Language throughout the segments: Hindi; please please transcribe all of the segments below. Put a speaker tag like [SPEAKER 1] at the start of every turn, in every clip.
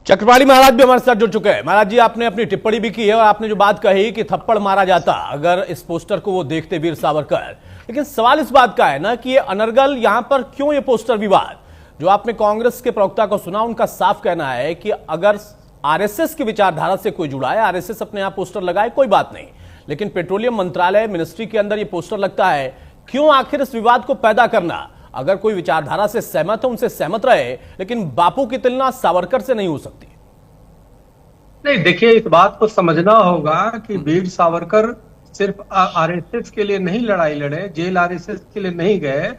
[SPEAKER 1] चक्रवाली महाराज भी हमारे साथ जुड़ चुके हैं। महाराज जी, आपने अपनी टिप्पणी भी की है और आपने जो बात कही कि थप्पड़ मारा जाता अगर इस पोस्टर को वो देखते वीर सावरकर, लेकिन सवाल इस बात का है ना कि ये अनर्गल यहां पर क्यों ये पोस्टर विवाद। जो आपने कांग्रेस के प्रवक्ता को सुना, उनका साफ कहना है कि अगर आरएसएस की विचारधारा से कोई जुड़ा है, आरएसएस अपने यहां पोस्टर लगाए, कोई बात नहीं, लेकिन पेट्रोलियम मंत्रालय मिनिस्ट्री के अंदर ये पोस्टर लगता है, क्यों आखिर इस विवाद को पैदा करना। अगर कोई विचारधारा से सहमत है, उनसे सहमत रहे, लेकिन बापू की तुलना सावरकर से नहीं हो सकती।
[SPEAKER 2] नहीं, देखिए, इस बात को समझना होगा कि वीर सावरकर सिर्फ आरएसएस के लिए नहीं लड़ाई लड़े, जेल आरएसएस के लिए नहीं गए।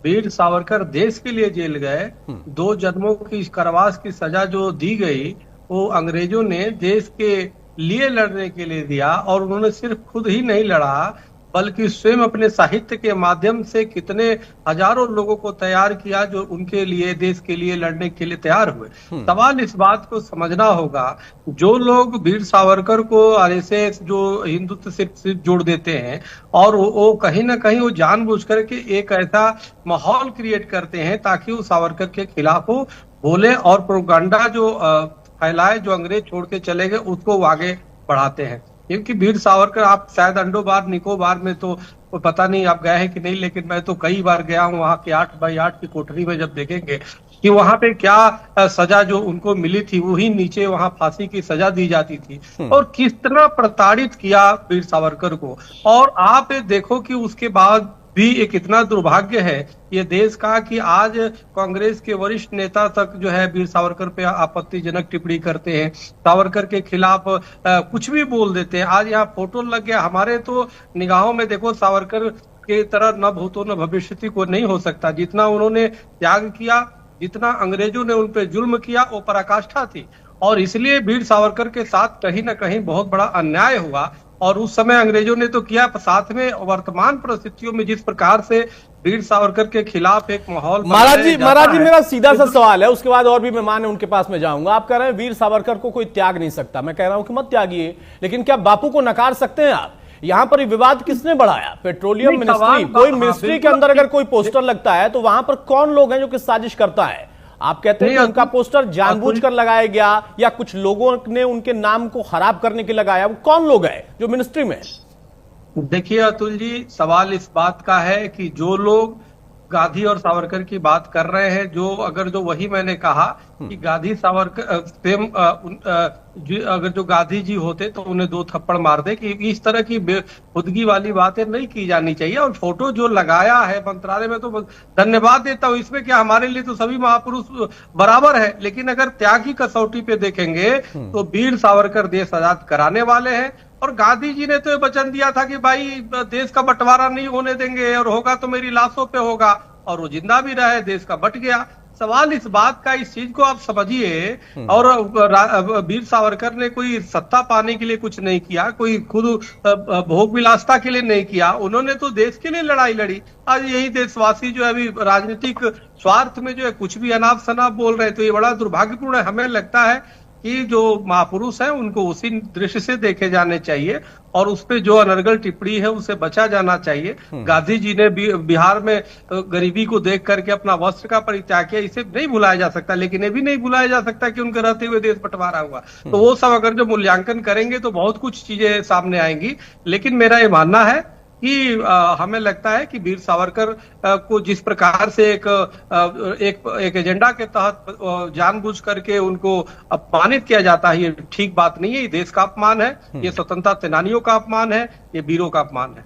[SPEAKER 2] वीर सावरकर देश के लिए जेल गए। 2 जन्मों की कारावास की सजा जो दी गई, वो अंग्रेजों ने देश के लिए लड़ने के लिए दिया। और उन्होंने सिर्फ खुद ही नहीं लड़ा, बल्कि स्वयं अपने साहित्य के माध्यम से कितने हजारों लोगों को तैयार किया जो उनके लिए, देश के लिए लड़ने के लिए तैयार हुए। सवाल इस बात को समझना होगा, जो लोग वीर सावरकर को आरएसएस, जो हिंदुत्व से जोड़ देते हैं, और वो कहीं ना कहीं वो जानबूझ करके एक ऐसा माहौल क्रिएट करते हैं ताकि वो सावरकर के खिलाफ वो बोले और प्रोपेगेंडा जो फैलाए, जो अंग्रेज छोड़ के चले गए, उसको वो आगे बढ़ाते हैं। क्योंकि वीर सावरकर, आप शायद अंडोबार निकोबार में तो पता नहीं आप गए हैं कि नहीं, लेकिन मैं तो कई बार गया हूँ। वहां के 8x8 की कोठरी में जब देखेंगे कि वहां पे क्या सजा जो उनको मिली थी, वही नीचे वहां फांसी की सजा दी जाती थी, और कितना प्रताड़ित किया वीर सावरकर को। और आप देखो कि उसके बाद भी एक इतना दुर्भाग्य है ये देश का कि आज कांग्रेस के वरिष्ठ नेता तक जो है वीर सावरकर पे आपत्तिजनक टिप्पणी करते हैं, सावरकर के खिलाफ कुछ भी बोल देते हैं। आज यहाँ फोटो लग गया, हमारे तो निगाहों में देखो सावरकर के तरह न भूतो न भविष्यति को नहीं हो सकता। जितना उन्होंने त्याग किया, जितना अंग्रेजों ने उन पर जुल्म किया, वो पराकाष्ठा थी। और इसलिए वीर सावरकर के साथ कहीं ना कहीं बहुत बड़ा अन्याय हुआ। और उस समय अंग्रेजों ने तो किया, साथ में वर्तमान परिस्थितियों में जिस प्रकार से वीर सावरकर के खिलाफ एक माहौल।
[SPEAKER 1] महाराज जी, मेरा सीधा सा सवाल है, उसके बाद और भी मेहमान है उनके पास में जाऊंगा। आप कह रहे हैं वीर सावरकर को कोई त्याग नहीं सकता, मैं कह रहा हूं कि मत त्यागिए, लेकिन क्या बापू को नकार सकते हैं आप। यहाँ पर विवाद किसने बढ़ाया? पेट्रोलियम मिनिस्ट्री, कोई मिनिस्ट्री के अंदर अगर कोई पोस्टर लगता है तो वहां पर कौन लोग हैं जो कि साजिश करता है? आप कहते हैं कि उनका पोस्टर जानबूझकर लगाया गया या कुछ लोगों ने उनके नाम को खराब करने के लगाया, वो कौन लोग हैं जो मिनिस्ट्री में?
[SPEAKER 2] देखिए अतुल जी, सवाल इस बात का है कि जो लोग गांधी और सावरकर की बात कर रहे हैं, जो वही मैंने कहा कि गांधी सावरकर अगर जो गांधी जी होते तो उन्हें 2 थप्पड़ मार दे, कि इस तरह की खुदगी वाली बातें नहीं की जानी चाहिए। और फोटो जो लगाया है मंत्रालय में, तो धन्यवाद देता हूँ, इसमें क्या, हमारे लिए तो सभी महापुरुष बराबर है। लेकिन अगर त्याग की कसौटी पे देखेंगे तो वीर सावरकर देश आजाद कराने वाले हैं। और गांधी जी ने तो ये वचन दिया था कि भाई देश का बंटवारा नहीं होने देंगे, और होगा तो मेरी लाशों पे होगा। और वो जिंदा भी रहे, देश का बट गया। सवाल इस बात का, इस चीज को आप समझिए। और वीर सावरकर ने कोई सत्ता पाने के लिए कुछ नहीं किया, कोई खुद भोग विलासता के लिए नहीं किया, उन्होंने तो देश के लिए लड़ाई लड़ी। आज यही देशवासी जो है अभी राजनीतिक स्वार्थ में जो है कुछ भी अनाप शनाप बोल रहे हैं, तो ये बड़ा दुर्भाग्यपूर्ण है। हमें लगता है कि जो महापुरुष हैं उनको उसी दृष्टि से देखे जाने चाहिए, और उस पे जो अनर्गल टिप्पणी है उसे बचा जाना चाहिए। गांधी जी ने बिहार में गरीबी को देख करके अपना वस्त्र का परित्याग किया, इसे नहीं भुलाया जा सकता। लेकिन ये भी नहीं भुलाया जा सकता कि उनके रहते हुए देश बंटवारा हुआ। तो वो सब अगर जो मूल्यांकन करेंगे तो बहुत कुछ चीजें सामने आएंगी। लेकिन मेरा ये मानना है कि हमें लगता है कि वीर सावरकर को जिस प्रकार से एक एजेंडा के तहत जानबूझ करके उनको अपमानित किया जाता है, ये ठीक बात नहीं है। ये देश का अपमान है, ये स्वतंत्रता सेनानियों का अपमान है, ये वीरों का अपमान है।